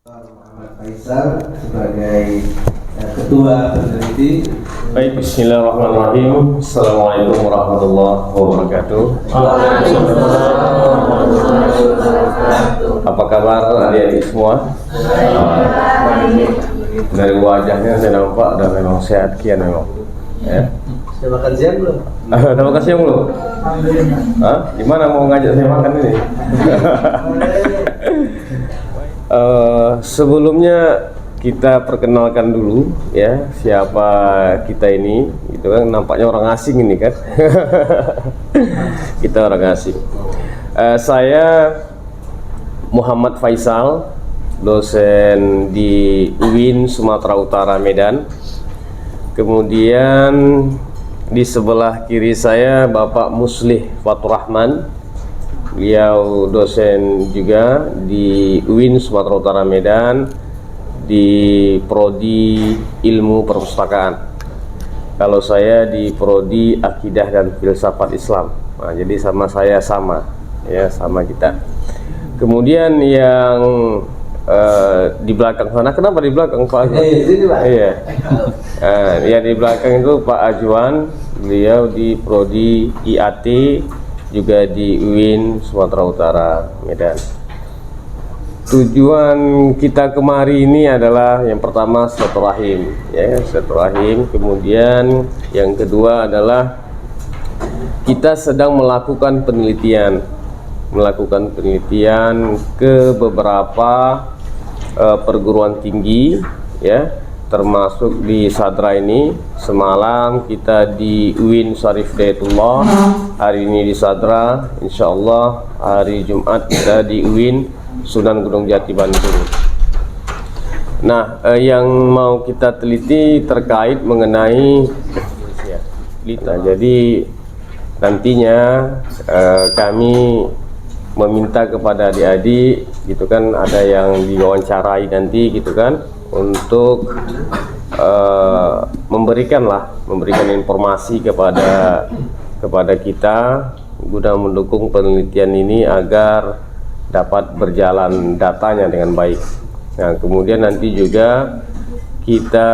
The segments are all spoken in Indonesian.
Muhammad Faisal sebagai ketua peneliti. Baik, bismillahirrahmanirrahim. Assalamualaikum warahmatullahi wabarakatuh. Apa kabar adik-adik semua? Dari wajahnya saya nampak dan memang sehat kian memang. Ya. Sudah makan siang belum? Udah makan siang belum? Hah? Gimana mau ngajak saya makan ini? Sebelumnya kita perkenalkan dulu ya siapa kita ini, gitu kan, nampaknya orang asing ini kan. Kita orang asing. Saya Muhammad Faisal, dosen di UIN Sumatera Utara Medan. Kemudian di sebelah kiri saya Bapak Muslih Faturrahman. Beliau dosen juga di UIN Sumatera Utara Medan di Prodi Ilmu Perpustakaan. Kalau saya di Prodi Akidah dan Filsafat Islam. Nah, jadi sama saya sama kita. Kemudian yang di belakang sana, kenapa di belakang Pak Ajwan? Iya. Yang di belakang itu Pak Ajwan, beliau di Prodi IAT juga di UIN Sumatera Utara Medan. Tujuan kita kemari ini adalah yang pertama silaturahim, ya, silaturahim. Kemudian yang kedua adalah kita sedang melakukan penelitian ke beberapa perguruan tinggi, ya, termasuk di Sadra ini. Semalam kita di UIN Syarif Dayatullah, hari ini di Sadra, insyaallah hari Jumat kita di UIN Sunan Gunung Jati Bandung. Nah, yang mau kita teliti terkait mengenai jadi nantinya kami meminta kepada adik-adik, gitu kan, ada yang diwawancarai nanti, gitu kan, untuk memberikan informasi kepada kita guna mendukung penelitian ini agar dapat berjalan datanya dengan baik. Nah, kemudian nanti juga kita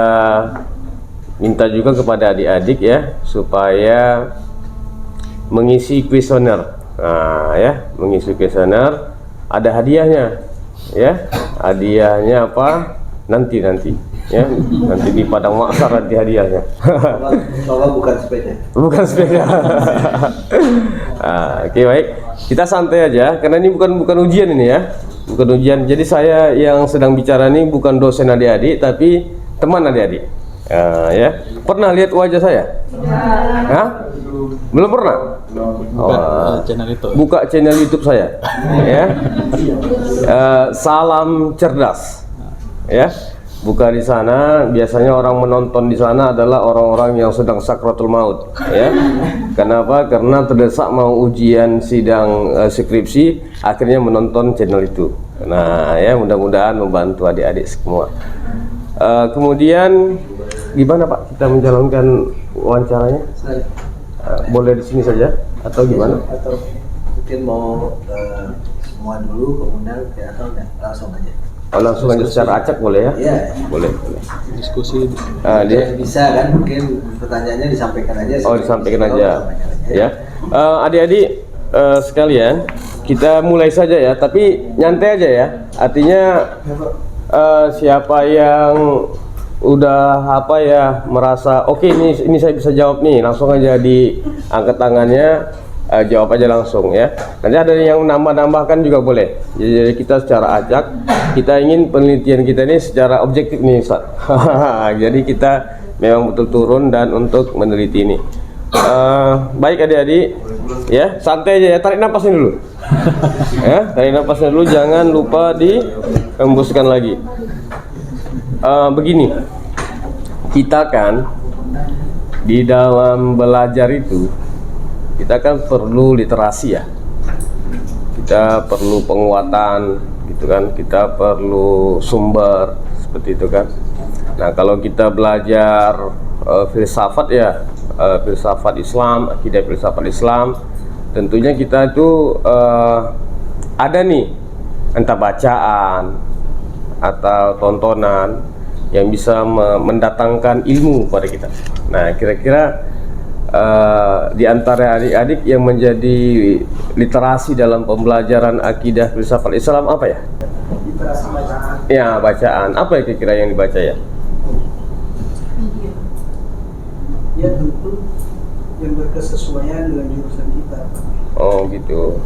minta juga kepada adik-adik ya supaya mengisi kuesioner. Nah, ya, mengisi kuesioner, ada hadiahnya, ya. Hadiahnya apa? Nanti ya, nanti di Padang Maksar nanti hadiahnya. Kalau bukan sepeda. Bukan sepeda. Oke, baik. Kita santai aja karena ini bukan ujian ini ya. Bukan ujian. Jadi saya yang sedang bicara ini bukan dosen adik-adik tapi teman adik-adik. Ya. Pernah lihat wajah saya? Hah? Belum pernah? Buka channel YouTube saya. Ya. Salam cerdas. Ya, buka di sana. Biasanya orang menonton di sana adalah orang-orang yang sedang sakratul maut, ya. Kenapa? Karena terdesak mau ujian sidang skripsi, akhirnya menonton channel itu. Nah, ya, mudah-mudahan membantu adik-adik semua. Kemudian gimana Pak kita menjalankan wawancaranya? Boleh di sini saja atau gimana? Atau mungkin mau semua dulu kemudian atau langsung aja? Langsung aja secara acak boleh ya? Iya. Boleh. Diskusi. Bisa kan, mungkin pertanyaannya disampaikan aja. Disampaikan aja. Ya. Adik-adik sekalian, kita mulai saja ya, tapi nyantai aja ya. Artinya siapa yang udah merasa oke, ini saya bisa jawab nih, langsung aja diangkat tangannya. Jawab aja langsung ya. Nanti ada yang nambah-nambahkan juga boleh. Jadi kita secara acak, kita ingin penelitian kita ini secara objektif nih Ustaz. Jadi kita memang betul turun dan untuk meneliti ini. Baik adik-adik, ya, santai aja ya, tarik napasnya dulu. Ya, tarik napasnya dulu, jangan lupa dihembuskan lagi. Begini, kita kan di dalam belajar itu kita kan perlu literasi ya, kita perlu penguatan, gitu kan, kita perlu sumber seperti itu kan. Nah, kalau kita belajar filsafat ya, filsafat Islam, akidah filsafat Islam, tentunya kita itu ada nih entah bacaan atau tontonan yang bisa mendatangkan ilmu pada kita. Nah, kira-kira di antara adik-adik yang menjadi literasi dalam pembelajaran akidah filsafat Islam apa ya? Literasi bacaan. Ya, bacaan. Apa ya kira-kira yang dibaca ya? Ya tentu yang berkesesuaian dengan jurusan kita. Oh gitu.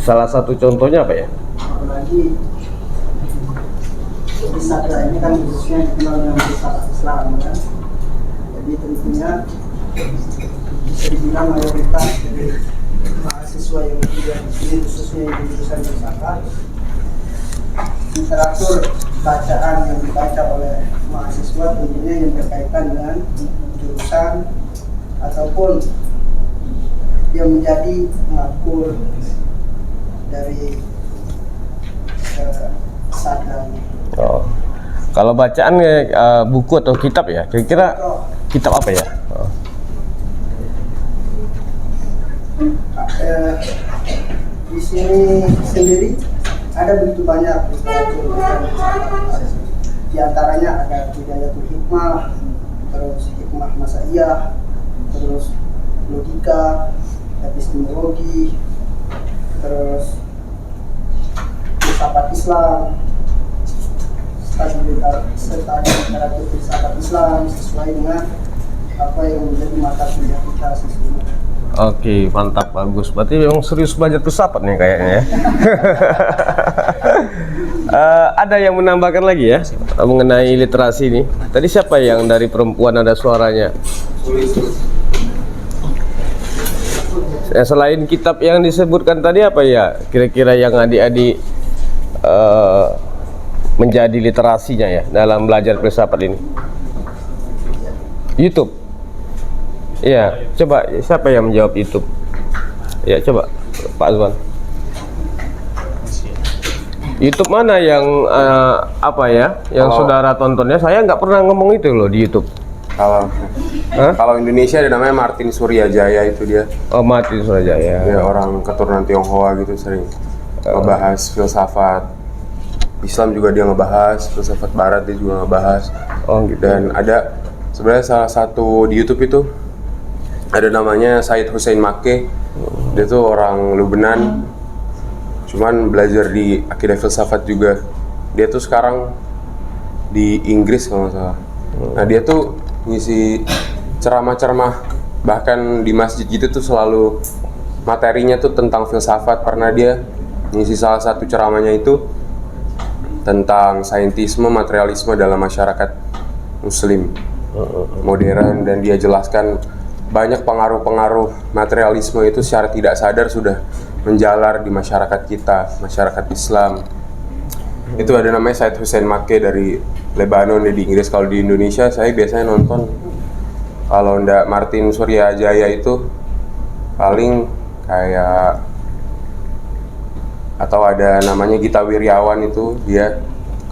Salah satu contohnya apa ya? Apalagi wisata ini kan khususnya dikenal dengan wisata Islam kan. Jadi tentunya bisa dibilang mayoritas dari mahasiswa yang kuliah di sini khususnya yang di jurusan wisata, literatur bacaan yang dibaca oleh mahasiswa tentunya yang berkaitan dengan jurusan ataupun yang menjadi makul dari sadang. Oh. Kalau bacaan buku atau kitab ya, kira-kira kitab apa ya? Oh. Di sini sendiri ada begitu banyak literatur. Di antaranya ada Bidayatul Hikmah, terus Hikmah Masaiyah, terus logika, epistemologi, terus filsafat Islam, serta literatur filsafat Islam sesuai dengan apa yang menjadi mata kuliah kita sesungguhnya. Oke, mantap, bagus. Berarti memang serius belajar filsafat nih kayaknya ya. Ada yang menambahkan lagi ya mengenai literasi ini? Tadi siapa yang dari perempuan ada suaranya? Selain kitab yang disebutkan tadi apa ya? Kira-kira yang adik-adik menjadi literasinya ya dalam belajar filsafat ini? YouTube. Iya, coba siapa yang menjawab YouTube? Ya, coba Pak Azwan. YouTube mana yang apa ya? Yang saudara tontonnya? Saya nggak pernah ngomong itu loh di YouTube. Kalau Indonesia ada namanya Martin Suryajaya itu dia. Oh, Martin Suryajaya. Dia orang keturunan Tionghoa gitu, sering ngebahas filsafat Islam juga dia ngebahas, filsafat Barat dia juga ngebahas. Oh gitu. Dan ada sebenarnya salah satu di YouTube itu ada namanya Said Hussein Makkeh. Dia tuh orang Lebanon, cuman belajar di akidah filsafat juga. Dia tuh sekarang di Inggris kalau nggak salah. Nah dia tuh ngisi ceramah-ceramah, bahkan di masjid gitu tuh selalu materinya tuh tentang filsafat. Pernah dia ngisi salah satu ceramahnya itu tentang saintisme, materialisme dalam masyarakat Muslim modern, dan dia jelaskan banyak pengaruh-pengaruh materialisme itu secara tidak sadar sudah menjalar di masyarakat kita, masyarakat Islam. Itu ada namanya Said Hussein Makkeh dari Lebanon di Inggris. Kalau di Indonesia saya biasanya nonton, kalau ndak Martin Suryajaya itu paling kayak, atau ada namanya Gita Wirjawan itu, dia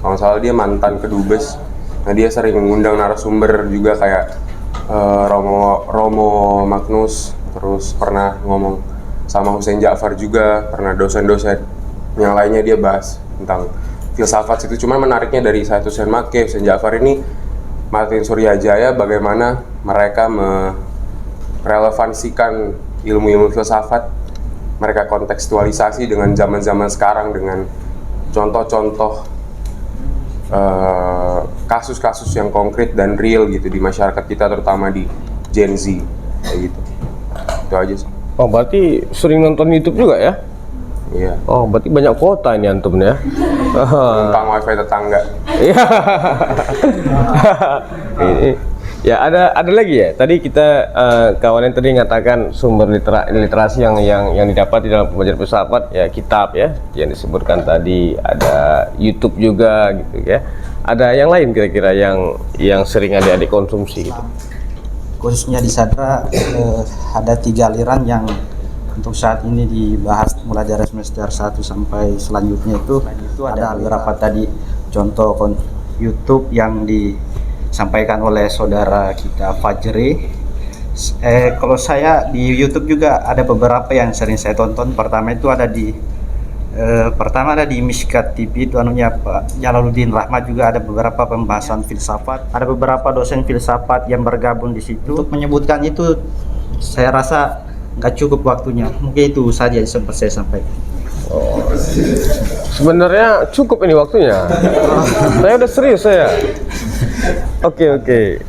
kalau nggak salah dia mantan kedubes. Nah dia sering mengundang narasumber juga kayak Romo Magnus, terus pernah ngomong sama Hussein Ja'far juga, pernah dosen-dosen yang lainnya dia bahas tentang filsafat situ. Cuma menariknya dari Said Hussein Makkeh, Hussein Ja'far ini, Martin Suryajaya, bagaimana mereka merelevansikan ilmu-ilmu filsafat, mereka kontekstualisasi dengan zaman-zaman sekarang dengan contoh-contoh kasus-kasus yang konkret dan real gitu di masyarakat kita, terutama di Gen Z kayak gitu. Itu aja sih. Oh, berarti sering nonton YouTube juga ya? Iya. Oh, berarti banyak kuota ini antum ya? Numpang wifi tetangga. Iya. Ya ada lagi ya. Tadi kita kawan yang tadi mengatakan sumber literasi yang didapat di dalam pembelajaran filsafat ya kitab ya yang disebutkan tadi, ada YouTube juga gitu ya. Ada yang lain kira-kira yang sering adik-adik konsumsi gitu. Khususnya di Sadra ada 3 aliran yang untuk saat ini dibahas mulai dari semester 1 sampai selanjutnya. Itu ada beberapa tadi contoh YouTube yang disampaikan oleh saudara kita Fajri. Kalau saya di YouTube juga ada beberapa yang sering saya tonton. Pertama itu ada di Pertama ada di Mishkat TV itu anunya Pak Jalaluddin Rahmat, juga ada beberapa pembahasan filsafat, ada beberapa dosen filsafat yang bergabung di situ. Untuk menyebutkan itu saya rasa nggak cukup waktunya, mungkin itu saja yang sempat saya sampaikan. Sebenarnya cukup ini waktunya. Saya udah serius saya. Oke.